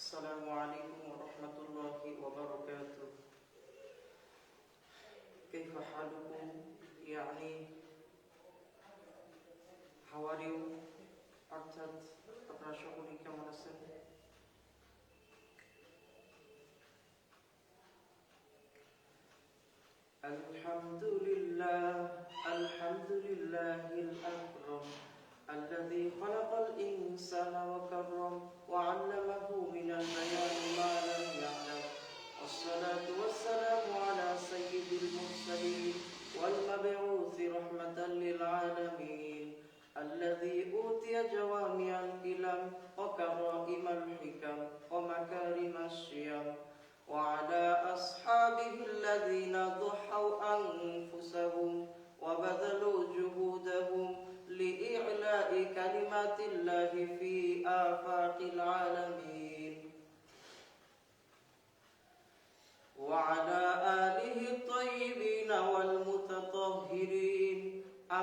السلام عليكم ورحمة الله وبركاته. كيف حالكم؟ how are you? অর্থাৎ আপনারা সকলেই কেমন আছেন? আলহামদুলিল্লাহিল আকরাম الذي خلق الإنسان وكرم وعلمه من البيان ما لم يعلم والصلاة والسلام على سيد المرسلين والمبعوث رحمة للعالمين الذي أوتي جوامع الكلم وكرائم الحكم ومكارم الشيم وعلى أصحابه الذين ضحوا أنفسهم وبذلوا جهودهم لإعلاء كلمات الله في آفاق العالمين وعلى آله الطيبين والمتطهرين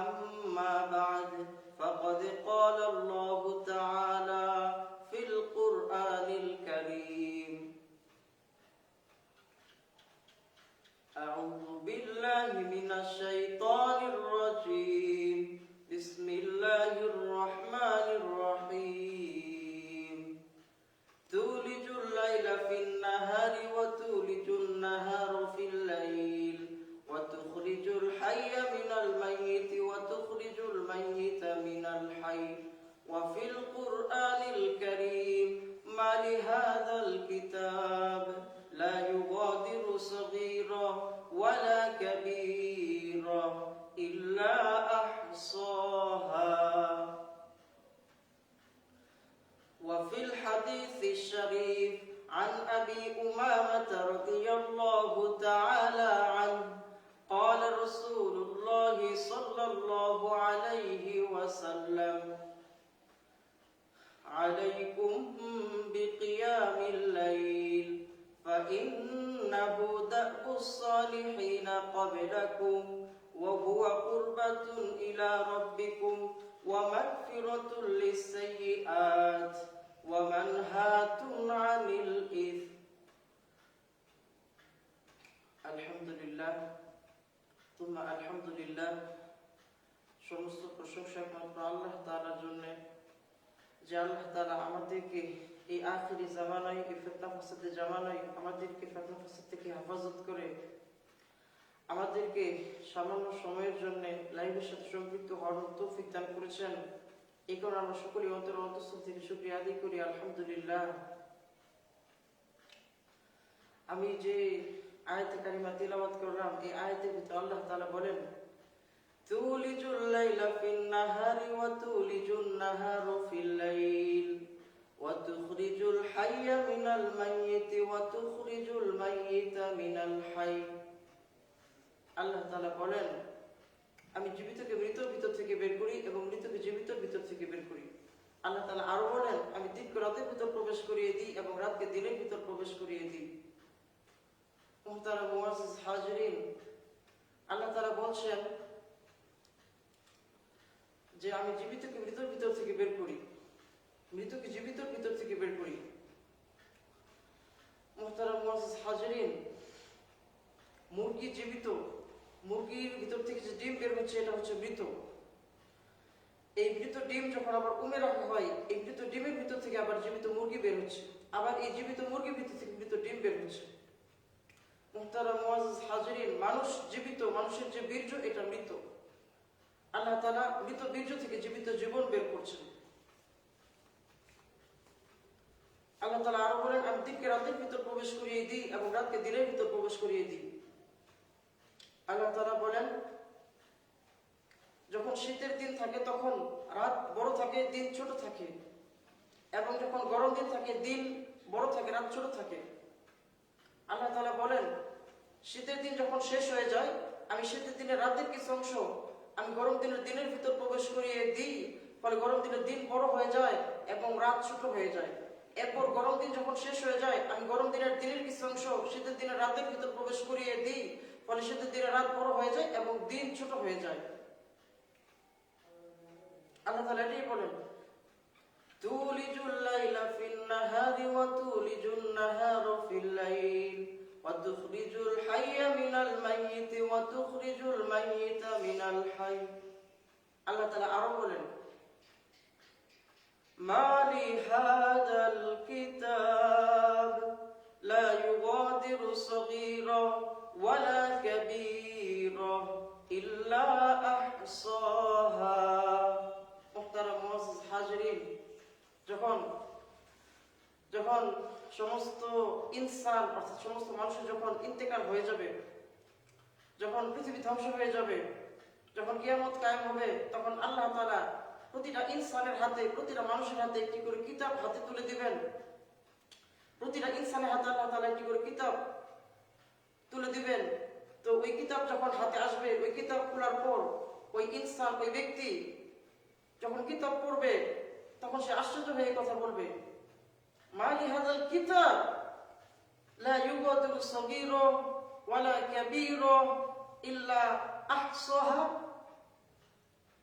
أما بعد فقد قال الله تعالى في القرآن الكريم أعوذ بالله من الشيطان الرجيم بسم الله الرحمن الرحيم تولج الليل في النهار وتولج النهار في الليل وتخرج الحي من الميت وتخرج الميت من الحي وفي القرآن الكريم ما لهذا الكتاب لا يغادر صغيرا ولا كبيرا إلا أحصاها وفي الحديث الشريف عن أبي أمامة رضي الله تعالى عنه قال رسول الله صلى الله عليه وسلم عليكم بقيام الليل فإنه دأب الصالحين قبلكم وهو قربة إلى ربكم ومغفرة للسيئات ومنهاة عن الإثم الحمد لله ثم الحمد لله সমস্ত প্রশংসা একমাত্র আল্লাহ তাআলার জন্য যে আল্লাহ তাআলা আমাদেরকে এই আখিরি জামানায় এই ফিতনা ফাসাদের জামানায় আমাদেরকে ফিতনা ফাসাদ থেকে হেফাজত করে আমাদেরকে সামান্য সময়ের জন্য লাইভের সাথে সম্পৃক্ত হওয়ার তৌফিক দান করেছেন। এই কারণে আমরা সকলেই অন্তঃস্থল থেকে শুকরিয়া আদায় করি আলহামদুলিল্লাহ। আমি যে আয়াতে কারিমা তিলাওয়াত করলাম এই আয়াতের ভিতরে আল্লাহ তাআলা বলেন তুলিজুল লাইলা ফিন নাহারি ওয়া তুলিজুন নাহারা ফিল লাইল ওয়া তুখরিজুল হাইয়া মিনাল মাইয়িতি ওয়া তুখরিজুল মাইয়িতা মিনাল হাই। আল্লাহ তাআলা বলেন আমি জীবিতকে মৃতের ভিতর থেকে বের করি এবং মৃতকে জীবিতের ভিতর থেকে বের করি। আল্লাহ তাআলা আরো বলেন আমি দিনকে রাতের ভিতর প্রবেশ করিয়ে দিই এবং রাতকে দিনের ভিতর প্রবেশ করিয়ে দিই। মুহতারাম মুআজ্জিজ হাজিরিন, আল্লাহ তাআলা বলছেন যে আমি জীবিতকে মৃতের ভিতর থেকে বের করি, মৃতকে জীবিতের ভিতর থেকে বের করি। মুহতারাম মুআজ্জিজ হাজিরিন, মুরগি জীবিত, মুরগির ভিতর থেকে যে ডিম বের হচ্ছে এটা হচ্ছে মৃত। এই মৃত ডিম যখন আবার উমে রাখা হয় এই মৃত ডিমের ভিতর থেকে আবার জীবিত মুরগি বের হচ্ছে, আবার এই জীবিত মুরগির ভিতর থেকে মৃত ডিম বের হচ্ছে। মুহতারাম মুআজ্জিজ হাজিরিন, মানুষ জীবিত, মানুষের যে বীর্য এটা মৃত। আল্লাহ তাআলা মৃত বীর্য থেকে জীবিত জীবন বের করছেন। আল্লাহ তাআলা আরো বলেন আমি দিনকে রাতের ভিতর প্রবেশ করিয়ে দিই এবং রাতকে দিনের ভিতর প্রবেশ করিয়ে দিই। আল্লাহ তাআলা বলেন যখন শীতের দিন থাকে তখন রাত বড় থাকে দিন ছোট থাকে, এবং যখন গরম দিন থাকে দিন বড় থাকে রাত ছোট থাকে। আল্লাহ তাআলা বলেন শীতের দিন যখন শেষ হয়ে যায় আমি শীতের দিনের রাতের কিছু অংশ আমি গরম দিনের দিনের ভিতর প্রবেশ করিয়ে দিই, ফলে গরম দিনের দিন বড় হয়ে যায় এবং রাত ছোট হয়ে যায়। এরপর গরম দিন যখন শেষ হয়ে যায় আমি গরম দিনের দিনের কিছু অংশ শীতের দিনের রাতের ভিতর প্রবেশ করিয়ে দিই, ফলে শীতের দিনের রাত বড় হয়ে যায় এবং দিন ছোট হয়ে যায়। আল্লাহ তাআলা এটাই বলেন তুলিজুল লাইলা ফিন নাহারি ওয়া তুলিজুন নাহারা ফিল লাইল ওয়া তুখরিজুল হাইয়া মিনাল মাইয়িতি ওয়া তুখরিজুল মাইয়িতা মিনাল হাই। আল্লাহ তাআলা আরো বলেন, মা লি হাযাল কিতাব লা ইউগাদিরু সগীরা ওয়ালা কাবীরা ইল্লা আহসাহা। মুহতারাম মুআজ্জিজ হাজিরিন, যখন সমস্ত ইনসান অর্থাৎ সমস্ত মানুষের যখন ইন্তেকাল হয়ে যাবে, যখন পৃথিবী ধ্বংস হয়ে যাবে, যখন কিয়ামত কায়েম হবে, তখন আল্লাহ তাআলা প্রতিটা ইনসানের হাতে, প্রতিটা মানুষের হাতে একটি করে কিতাব হাতে তুলে দিবেন। প্রতিটা ইনসানের হাতে আল্লাহ তাআলা একটি করে কিতাব তুলে দিবেন। তো ওই কিতাব যখন হাতে আসবে, ওই কিতাব খোলার পর ওই ইনসান, ওই ব্যক্তি যখন কিতাব পড়বে, তখন সে আশ্চর্য হয়ে কথা বলবে, মা লি হাযাল কিতাব লা ইউগাদিরু সগীরা ওয়ালা কাবীরা ইল্লা আহসাহা।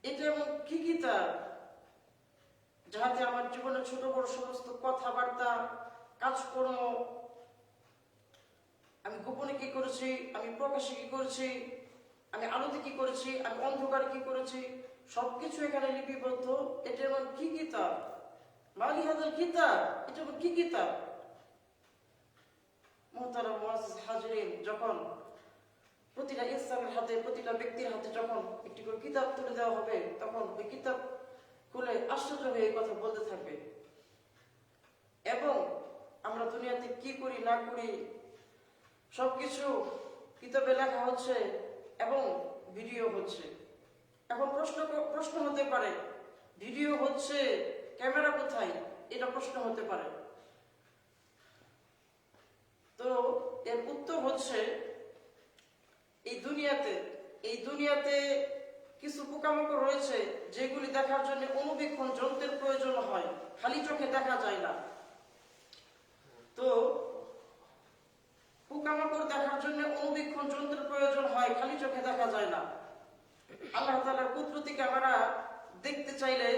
এটা এমন কি কিতাব যাহাতে আমার জীবনের ছোট বড় সমস্ত কথাবার্তা, কাজকর্ম, আমি গোপনে কি করেছি, আমি প্রকাশ্যে কি করেছি, আমি আলোতে কি করেছি, আমি অন্ধকারে কি করেছি, সবকিছু এখানে লিপিবদ্ধ। এটা এমন কি কিতাব, মা লি হাযাল কিতাব, এটা এমন কি কিতাব। মুহতারাম মুআজ্জিজ হাজিরিন, যখন প্রতিটা ইনসানের হাতে, প্রতিটা ব্যক্তির হাতে যখন একটি করে কিতাব তুলে দেওয়া হবে, তখন ওই কিতাব খুলে আশ্চর্য হয়ে কথা বলতে থাকবে। এবং আমরা দুনিয়াতে কি করি না করি সবকিছু কিতাবে লেখা হচ্ছে এবং ভিডিও হচ্ছে। এখন প্রশ্ন হতে পারে, ভিডিও হচ্ছে, ক্যামেরা কোথায়, এটা প্রশ্ন হতে পারে। তো এর উত্তর হচ্ছে, এই দুনিয়াতে কিছু পোকামাকড় রয়েছে যেগুলি দেখার জন্য অনুবীক্ষণ যন্ত্রের প্রয়োজন হয়, খালি চোখে দেখা যায় না। তো পোকামাকড় দেখার জন্য অনুবীক্ষণ যন্ত্রের প্রয়োজন হয়, খালি চোখে দেখা যায় না। আল্লাহ তাআলার কুদরতি ক্যামেরা দেখতে চাইলে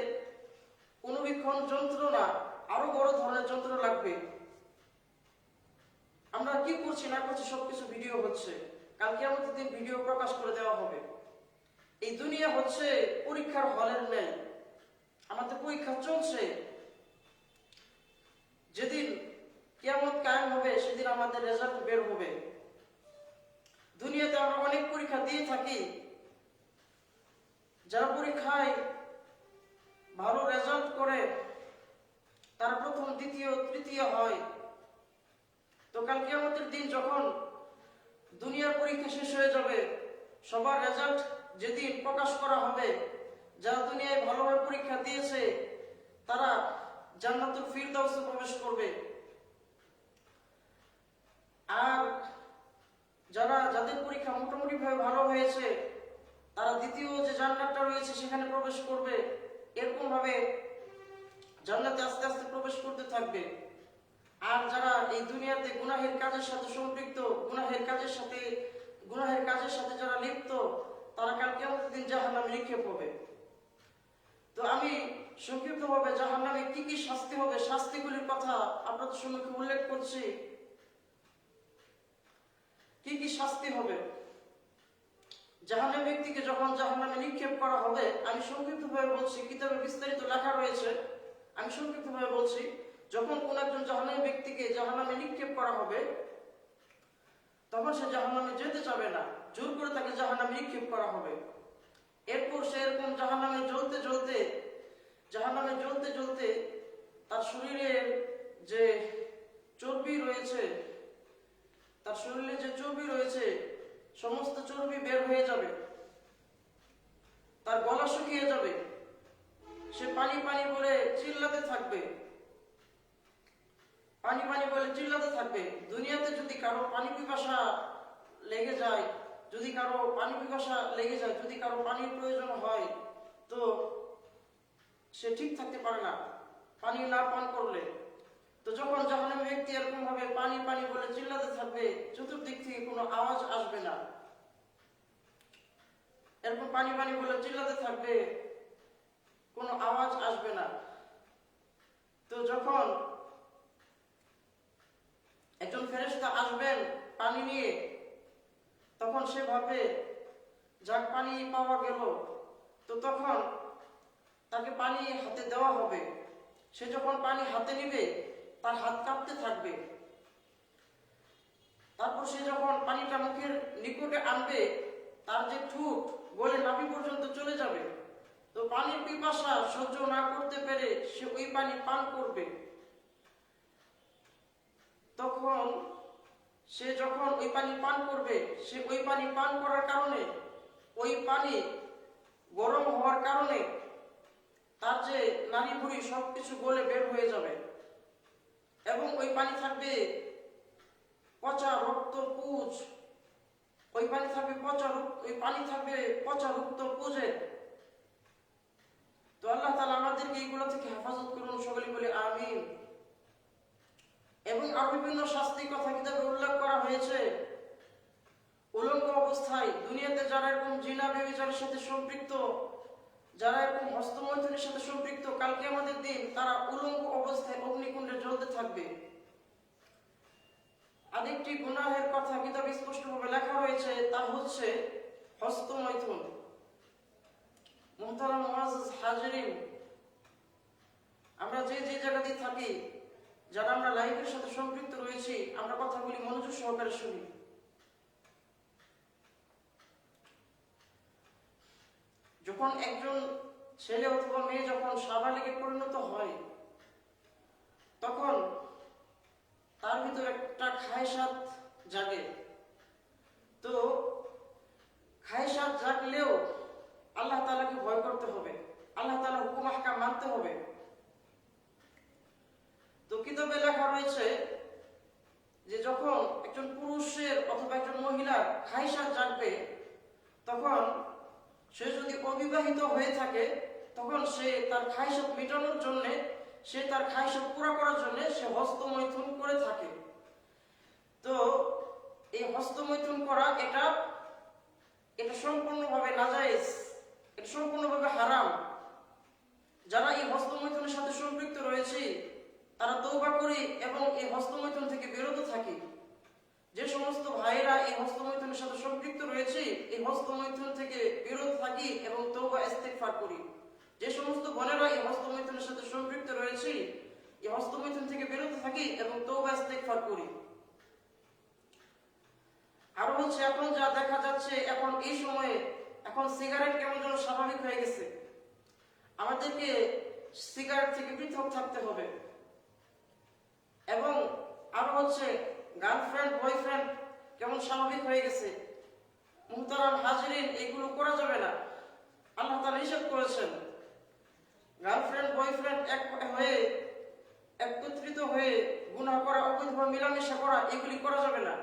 অনুবীক্ষণ যন্ত্র না, আরো বড় ধরনের যন্ত্র লাগবে। আমরা কি করছি না করছি সবকিছু ভিডিও হচ্ছে। কাল কিয়ামতের দিন ভিডিও প্রকাশ করে দেওয়া হবে। এই দুনিয়া হচ্ছে পরীক্ষার হলের ন্যায়, আমাদের পরীক্ষা চলছে। যেদিন কিয়ামত কায়েম হবে, সেদিন আমাদের রেজাল্ট বের হবে। দুনিয়াতে আমরা অনেক পরীক্ষা দিয়ে থাকি। যারা পরীক্ষায় ভালো রেজাল্ট করে, তারা প্রথম, দ্বিতীয়, তৃতীয় হয়। তো কাল কিয়ামতের দিন যখন দুনিয়ার পরীক্ষা শেষ হয়ে যাবে, সবার রেজাল্ট যেদিন প্রকাশ করা হবে, যারা দুনিয়ায় ভালোভাবে পরীক্ষা দিয়েছে তারা জান্নাতুল ফিরদাউসে প্রবেশ করবে। আর যাদের পরীক্ষা মোটামুটি ভাবে ভালো হয়েছে, তারা দ্বিতীয় যে জান্নাতটা রয়েছে সেখানে প্রবেশ করবে। এরকম ভাবে জান্নাতে আস্তে আস্তে প্রবেশ করতে থাকবে। আর যারা এই দুনিয়াতে গুনাহের কাজের সাথে সম্পৃক্ত, গুনাহের কাজের সাথে যারা লিপ্ত, তারা কাল কিয়ামতের দিন জাহান্নামে নিক্ষেপ হবে। তো আমি সংক্ষিপ্তভাবে জাহান্নামে কি কি শাস্তি হবে, শাস্তিগুলির কথা আপনাদের সম্মুখে উল্লেখ করছি। কি কি শাস্তি হবে জাহান্নামী ব্যক্তিকে যখন জাহান্নামে নিক্ষেপ করা হবে? আমি সংক্ষিপ্তভাবে বলছি, কিতাবে বিস্তারিত লেখা রয়েছে, আমি সংক্ষিপ্তভাবে বলছি। যখন কোন একজন জাহান্নামী ব্যক্তিকে জাহান্নামে নিক্ষেপ করা হবে, তখন সে জাহান্নামে যেতে চাবে না, জোর করে তাকে জাহান্নামে নিক্ষেপ করা হবে। এরপর সে এরকম জাহান্নামে জ্বলতে জ্বলতে তার শরীরের যে চর্বি রয়েছে, সমস্ত চর্বি বের হয়ে যাবে, তার গলা শুকিয়ে যাবে, সে পানি পানি বলে চিল্লাতে থাকবে। দুনিয়াতে যদি কারো পানি পিপাসা লেগে যায়, যদি কারো পানির প্রয়োজন হয়, তো সে ঠিক থাকতে পারে না পানি না পান করলে। তো যখন জাহান্নামী ব্যক্তি এরকম ভাবে পানি পানি বলে চিল্লাতে থাকবে, চতুর্দিক থেকে কোনো আওয়াজ আসবে না। এরকম পানি পানি বলে চিল্লাতে থাকবে, কোনো আওয়াজ আসবে না। তো যখন একজন ফেরেশতা আসবেন পানি নিয়ে, তখন সে ভাবে যাক পানি পাওয়া গেল, তো তখন তাকে পানি হাতে দেওয়া হবে। সে যখন পানি হাতে নিবে তার হাত কাঁপতে থাকবে। তারপর সে যখন পানিটা মুখের নিকটে আনবে তার যে ঠোঁট গলে নাভি পর্যন্ত চলে যাবে। তো পানির পিপাসা সহ্য না করতে পেরে সে ওই পানি পান করবে। তখন সে যখন ওই পানি পান করবে, সে ওই পানি পান করার কারণে ওই পানি গরম হওয়ার কারণে তার যে নাড়ি ভুঁড়ি সবকিছু গলে বের হয়ে যাবে এবং ওই পানি থাকবে পচা রক্ত পুঁজ, ওই পানি থাকবে পচা রক্ত পুঁজে। তো আল্লাহ তাআলা আমাদেরকে এইগুলো থেকে হেফাজত করুন, সকলে বলে আমিন। এবং আরো বিভিন্ন শাস্তি কথা কিতাবে উল্লেখ করা হয়েছে। উলঙ্গ অবস্থায় দুনিয়াতে যারা এরকম জিনা ব্যভিচারের সাথে সম্পৃক্ত, যারা এরকম হস্তমৈথুনের সাথে সম্পৃক্ত, কালকে আমাদের দিন তারা উলঙ্গ অবস্থায় অগ্নিকুণ্ডে জ্বলতে থাকবে। আরেকটি গুনাহের কথা কিতাবে স্পষ্টভাবে লেখা রয়েছে, তা হচ্ছে হস্তমৈথুন। মুহতারাম মুআজ্জাজ হাজিরিন, আমরা যে যে জায়গাতে থাকি, যারা আমরা লাইফের সাথে সম্পৃক্ত রয়েছি, আমরা কথাগুলি মনোযোগ সহকারে শুনি। যখন একজন ছেলে অথবা মেয়ে যখন সাবালিগে পরিণত হয়, তখন তার ভিতর একটা খায়সাত জাগে। তো খায়সাত জাগলেও আল্লাহ তাআলাকে ভয় করতে হবে, আল্লাহ তাআলার হুকুম আহকাম মানতে হবে। তো কিতাবে লেখা রয়েছে যে যখন একজন পুরুষের অথবা একজন মহিলার খায়সাত জাগবে, তখন সে যদি অবিবাহিত হয়ে থাকে, তখন সে তার খায়সাত মেটানোর জন্য, সে তার খায়সাত পুরা করার জন্য সে হস্তমৈথুন করে থাকে। তো এই হস্তমৈথুন করা এটা সম্পূর্ণভাবে নাজায়েজ, এটা সম্পূর্ণভাবে হারাম। যারা এই হস্তমৈথুনের সাথে সম্পৃক্ত রয়েছে তারা তওবা করি এবং এই হস্তমৈথুন থেকে বিরত থাকি। যে সমস্ত ভাইরা এই হস্তমৈথুনের সাথে সম্পৃক্ত রয়েছে, এই হস্তমৈথুন থেকে বিরত থাকি এবং তওবা ইস্তিগফার করি। যে সমস্ত বোনেরা এই হস্তমৈথুনের সাথে সম্পৃক্ত রয়েছে, এই হস্তমৈথুন থেকে বিরত থাকি এবং তওবা ইস্তিগফার করি। আরো হচ্ছে এখন যা দেখা যাচ্ছে, এখন এই সময়ে এখন সিগারেট কেমন যেন স্বাভাবিক হয়ে গেছে। আমাদেরকে সিগারেট থেকে পৃথক থাকতে হবে। এবং আরো হচ্ছে গার্লফ্রেন্ড বয়ফ্রেন্ড কেমন স্বাভাবিক হয়ে গেছে। মুহতারাম হাজিরিন, এগুলো করা যাবে না, আল্লাহ তাআলা নিষেধ করেছেন। গার্লফ্রেন্ড বয়ফ্রেন্ড একত্রিত হয়ে গুনাহ করা, অবৈধভাবে মেলামেশা করা, এগুলি করা যাবে না,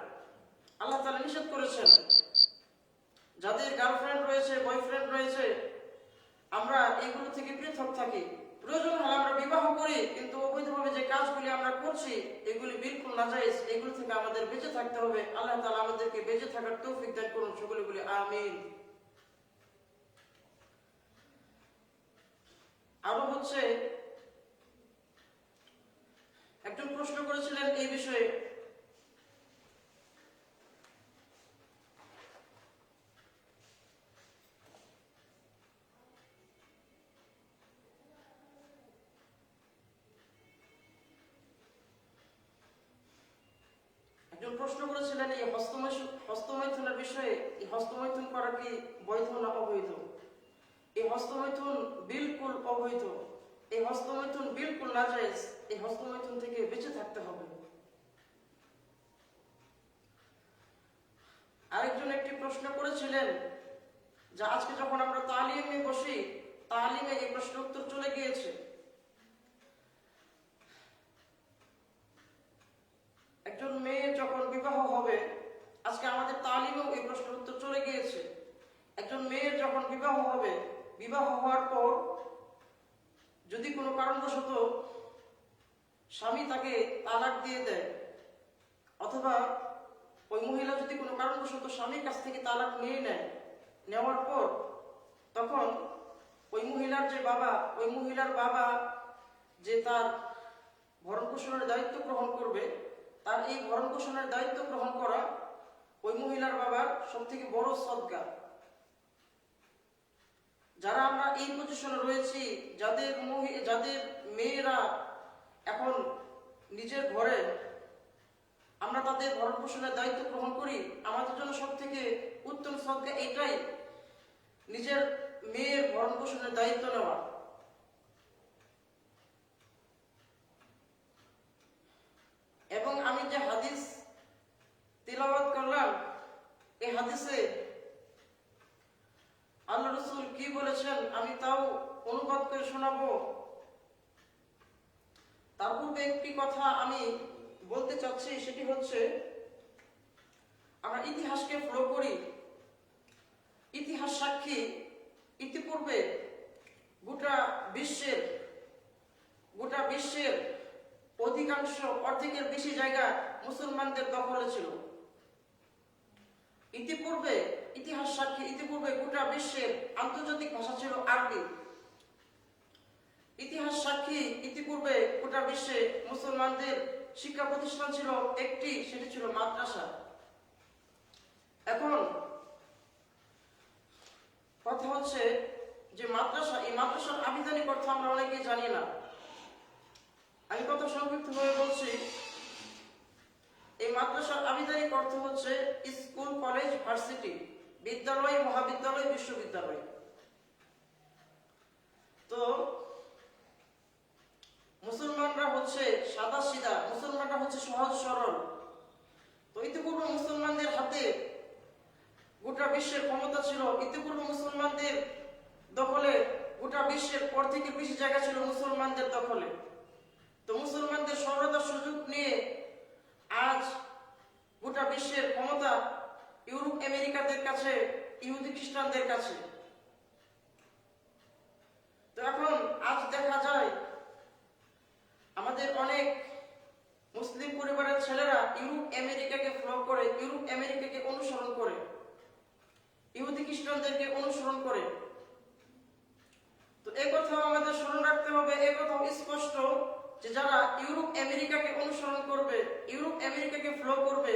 আল্লাহ তাআলা নিষেধ করেছেন। যাদের গার্লফ্রেন্ড রয়েছে, বয়ফ্রেন্ড রয়েছে, আমরা এগুলো থেকে পৃথক থাকি। প্রয়োজন হলে আমরা বিবাহ করি, কিন্তু অবৈধভাবে যে কাজগুলি আমরা করছি এগুলি বিলকুল নাজায়েজ, এগুলো থেকে আমাদের বেঁচে থাকতে হবে। আল্লাহ তাআলা আমাদেরকে বেঁচে থাকার তৌফিক দান করুন, সকলে বলি আমিন। আরো হচ্ছে একজন প্রশ্ন করেছিলেন এই বিষয়ে, এই হস্তমৈথুনের বিষয়ে, এই হস্তমৈথুন করা কি বৈধ না অবৈধ? এই হস্তমৈথুন বিলকুল অবৈধ, এই হস্তমৈথুন বিলকুল নাজায়েজ, এই হস্তমৈথুন থেকে বেঁচে থাকতে হবে। আরেকজন একটি প্রশ্ন করেছিলেন যে আজকে যখন আমরা তালিমে বসি, তালিমে এই প্রশ্ন উত্তর চলে গিয়েছে। একজন মেয়ে যখন বিবাহ হবে, আজকে আমাদের তালিমেও এই প্রশ্নের উত্তর চলে গিয়েছে। একজন মেয়ের যখন বিবাহ হবে, বিবাহ হওয়ার পর যদি কোনো কারণবশত স্বামী তাকে তালাক দিয়ে দেয়, অথবা ওই মহিলা যদি কোনো কারণবশত স্বামীর কাছ থেকে তালাক নিয়ে নেয়, নেওয়ার পর তখন ওই মহিলার বাবা যে তার ভরণ পোষণের দায়িত্ব গ্রহণ করবে, তার এই ভরণ পোষণের দায়িত্ব গ্রহণ করা ওই মহিলার বাবার সব থেকে বড় সদকা। যারা আমরা এই পজিশনে রয়েছি, যাদের মেয়েরা এখন নিজের ঘরে, আমরা তাদের ভরণ পোষণের দায়িত্ব গ্রহণ করি, আমাদের জন্য সব থেকে উত্তম সদকা এটাই, নিজের মেয়ের ভরণ পোষণের দায়িত্ব নেওয়া। এবং আমি যে হাদিস তিলাওয়াত করলাম, এই হাদিসে আল্লাহ রাসূল কি বলেছেন আমি তাও অনুবাদ করে শোনাবো। তার পূর্বে একটি কথা আমি বলতে চাচ্ছি, সেটি হচ্ছে আমরা ইতিহাসকে ফলো করি। ইতিহাস সাক্ষী, ইতিপূর্বে গোটা বিশ্বের অধিকাংশ, অর্ধেকের বেশি জায়গা মুসলমানদের দখলে ছিল। ইতিহাস সাক্ষী, ইতিপূর্বে গোটা বিশ্বের আন্তর্জাতিক ভাষা ছিল আরবি। ইতিহাস সাক্ষী, ইতিপূর্বে গোটা বিশ্বে মুসলমানদের শিক্ষা প্রতিষ্ঠান ছিল একটি, সেটি ছিল মাদ্রাসা। এখন কথা হচ্ছে যে মাদ্রাসা, এই মাদ্রাসার আবিধানিক অর্থ আমরা অনেকেই জানি না। আমি কত সংক্ষিপ্তভাবে বলছি। এই মাদ্রাসার আবিধানিক অর্থ হচ্ছে স্কুল, কলেজ, ভার্সিটি, বিদ্যালয়, মহাবিদ্যালয়, বিশ্ববিদ্যালয়। তো মুসলমানরা হচ্ছে সাদা সিধা, মুসলমানরা হচ্ছে সহজ সরল। তো ইতিপূর্বে মুসলমানদের হাতে গোটা বিশ্বের ক্ষমতা ছিল, ইতিপূর্বে মুসলমানদের দখলে গোটা বিশ্বের অর্ধেকের বেশি জায়গা ছিল মুসলমানদের দখলে। তো মুসলমানদের সরলতার সুযোগ নিয়ে আজ গোটা বিশ্বের ক্ষমতা ইউরোপ আমেরিকাদের কাছে, ইহুদি খ্রিস্টানদের কাছে। তো এখন আজ দেখা যায় আমাদের অনেক মুসলিম পরিবারের ছেলেরা ইউরোপ আমেরিকাকে ফলো করে, ইউরোপ আমেরিকাকে অনুসরণ করে, ইহুদি খ্রিস্টানদেরকে অনুসরণ করে। তো এই কথাও আমাদের স্মরণ রাখতে হবে, এই কথাও স্পষ্ট যে যারা ইউরোপ আমেরিকাকে অনুসরণ করবে, ইউরোপ আমেরিকাকে ফলো করবে,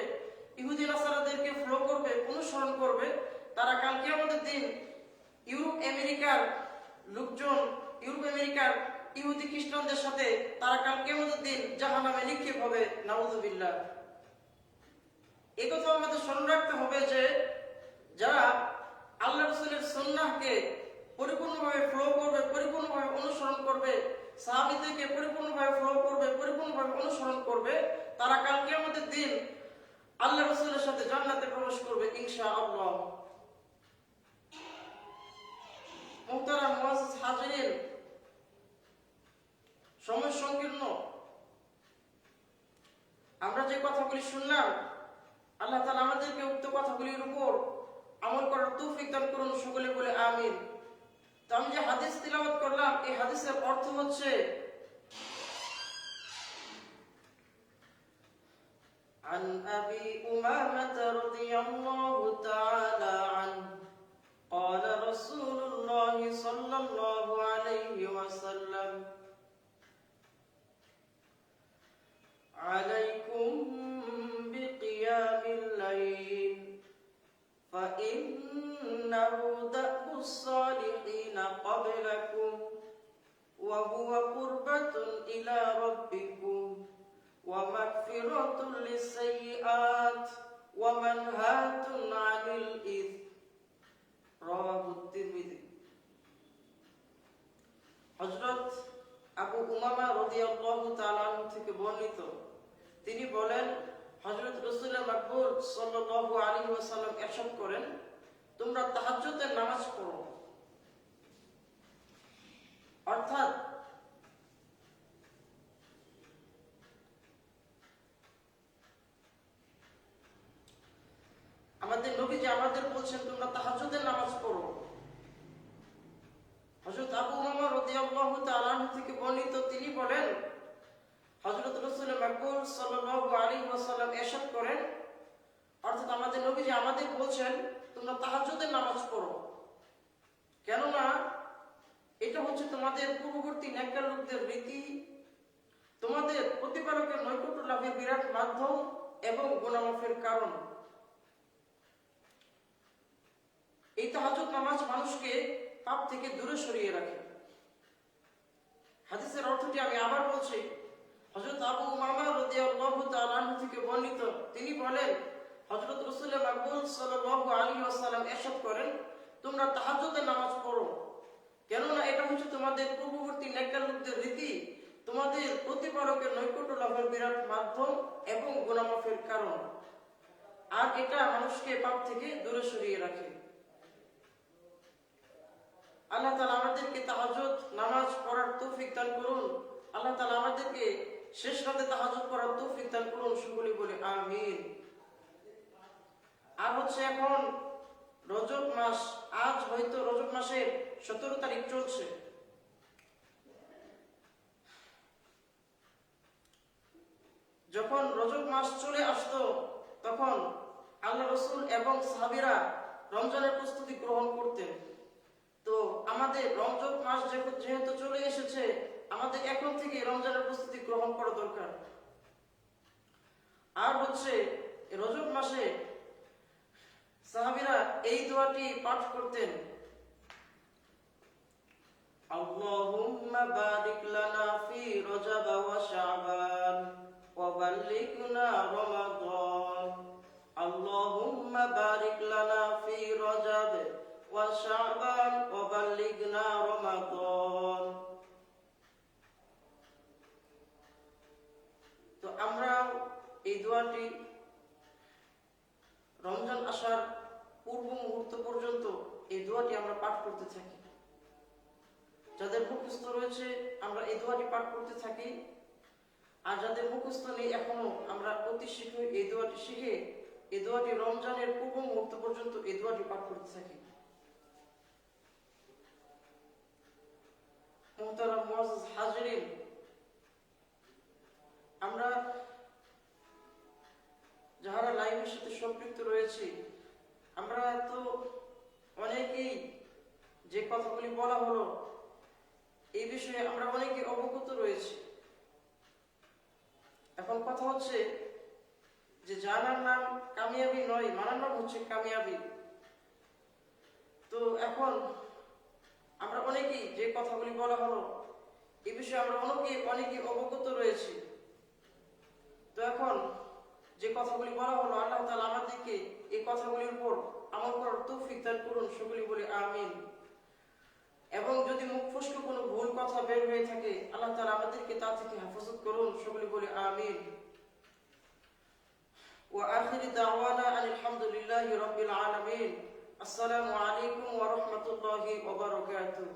ইহুদি নাসারাদেরকে ফলো করবে, অনুসরণ করবে, তারা কাল কিয়ামতের দিন ইউরোপ আমেরিকার লোকজন, ইউরোপ আমেরিকার ইহুদি খ্রিস্টানদের সাথে তারা কাল কিয়ামতের দিন জাহান্নামে নিক্ষেপ হবে, নাউযুবিল্লাহ। এই কথা আমাদের স্মরণ রাখতে হবে যে যারা আল্লাহ রাসূলের সুন্নাহকে পরিপূর্ণভাবে ফলো করবে, পরিপূর্ণভাবে অনুসরণ করবে, সাহাবীদেরকে পরিপূর্ণভাবে ফলো করবে, পরিপূর্ণভাবে অনুসরণ করবে, তারা কাল কিয়ামতের দিন আল্লাহ রাসূলের সাথে জান্নাতে প্রবেশ করবে ইনশাআল্লাহ। মুহতারাম মুআজ্জিজ হাজিরিন, সময় সংকীর্ণ, আমরা যে কথাগুলি শুনলাম, আল্লাহ তাআলা আমাদেরকে উক্ত কথাগুলির উপর আমল করার তৌফিক দান করুন, সকলে বলে আমিন। তো আমি যে হাদিস তিলাওয়াত করলাম, এই হাদিসের অর্থ হচ্ছে عن أبي أمامة رضي الله تعالى عنه قال رسول الله صلى الله عليه وسلم عليكم بقيام الليل فإنه دأب الصالحين قبلكم وهو قربة إلى ربكم ومغفرة للسيئات ومنهاة عن الإثم رواه الترمذي। হযরত আবু উমামা রাদিয়াল্লাহু তাআলা আনহু থেকে বর্ণিত, তিনি বলেন হযরত রাসূল মাকবুল সাল্লাল্লাহু আলাইহি ওয়াসাল্লাম ইরশাদ করেন, তোমরা তাহাজ্জুদের নামাজ পড়ো। অর্থাৎ আমাদের নবী যে আমাদের বলছেন তোমরা তাহাজ্জুদের নামাজ পড়ো। হযরত আবু উমামা রাদিয়াল্লাহু তাআলা আনহু থেকে বর্ণিত, তিনি বলেন হযরত রাসূল মাকবুল সাল্লাল্লাহু আলাইহি ওয়াসাল্লাম ইরশাদ করেন, অর্থাৎ আমাদের নবী যে আমাদের বলছেন তোমরা তাহাজ্জুদের নামাজ পড়ো, কেননা এটা হচ্ছে তোমাদের পূর্ববর্তী নেককার লোকদের রীতি, তোমাদের প্রতিপালকের নৈকট্য লাভের বিরাট মাধ্যম এবং গুনাহ মাফের কারণ। এই তাহাজ্জুদ নামাজ মানুষকে পাপ থেকে দূরে সরিয়ে রাখে। হাদিসের অর্থটি আমি আবার বলছি। হযরত আবু উমামা রাদিয়াল্লাহু তাআলা আনহু থেকে বর্ণিত, তিনি বলেন, হযরত রাসূল মাকবুল সাল্লাল্লাহু আলাইহি ওয়াসাল্লাম ইরশাদ করেন, তোমরা তাহাজ্জুদের নামাজ পড়ো, কেননা এটা হচ্ছে তোমাদের পূর্ববর্তী নেককার লোকদের রীতি, তোমাদের প্রতিপালকের নৈকট্য লাভের বিরাট মাধ্যম এবং গুনাহ মাফের কারণ, আর এটা মানুষকে পাপ থেকে দূরে সরিয়ে রাখে। আল্লাহ তাআলা আমাদেরকে তাহাজ্জুদ নামাজ পড়ার তৌফিক দান করুন। আল্লাহ তাআলা আমাদেরকে শেষ রাতে তাহাজ্জুদ পড়ার তৌফিক দান করুন, সকলে বলে আমিন। আর হচ্ছে এখন রজব মাস, আজ হয়তো রজব মাসের 17 তারিখ চলছে। যখন রজব মাস চলে আসতো তখন আল্লাহ রাসূল এবং সাহাবীরা রমজানের প্রস্তুতি গ্রহণ করতেন। তো আমাদের রমজান মাস যেহেতু চলে এসেছে, আমাদের এখন থেকে রমজানের প্রস্তুতি গ্রহণ করা দরকার। আর হচ্ছে রজব মাসে সাহাবীরা এই দোয়াটি পাঠ করতেন, আল্লাহুম্মা বারিক লানা ফি রজব ওয়া শাবান ওয়া বাল্লিগনা রমাদান, আল্লাহুম্মা বারিক লানা ফি রজব ওয়া শাবান ওয়া বাল্লিগনা রমাদান। তো আমরা এই দোয়াটি রমজান আসার পূর্ব মুহূর্ত পর্যন্ত এই দোয়াটি আমরা পাঠ করতে থাকি। যাদের মুখস্থ রয়েছে আমরা এই দোয়াটি পাঠ করতে থাকি, আর যাদের মুখস্থ নেই এখনো আমরা অতি শীঘ্র এই দোয়াটি শিখে এই দোয়াটি রমজানের পূর্ব মুহূর্ত পর্যন্ত এই দোয়াটি পাঠ করতে থাকি। মুহতারাম মুআজ্জাজ হাজিরিন, আমরা যারা লাইভের সাথে সম্পৃক্ত রয়েছি, আমরা তো অনেকেই যে কথাগুলি বলা হলো এই বিষয়ে আমরা অনেকে অবগত রয়েছি। এখন কথা হচ্ছে যে জানার নাম কামিয়াবি নয়, মানার নাম হচ্ছে কামিয়াবি। তো এখন আমরা অনেকেই যে কথাগুলি বলা হলো এই বিষয়ে আমরা অনেকে অবগত রয়েছি। তো এখন যে কথাগুলি বলা হলো, আল্লাহ তাআলা আমাদেরকে এই কথাগুলির উপর আমল করার তৌফিক দান করুন, সকলে বলি আমিন। এবং যদি মুখ ফসকে কোনো ভুল কথা বের হয়ে থাকে, আল্লাহ তাআলা আমাদেরকে তা থেকে হেফাজত করুন, সকলে বলি আমিন। ওয়া আখিরি দাওয়ানা আলহামদুলিল্লাহি রাব্বিল আলামিন। আসসালামু আলাইকুম ওয়া রাহমাতুল্লাহি ওয়া বারাকাতুহু।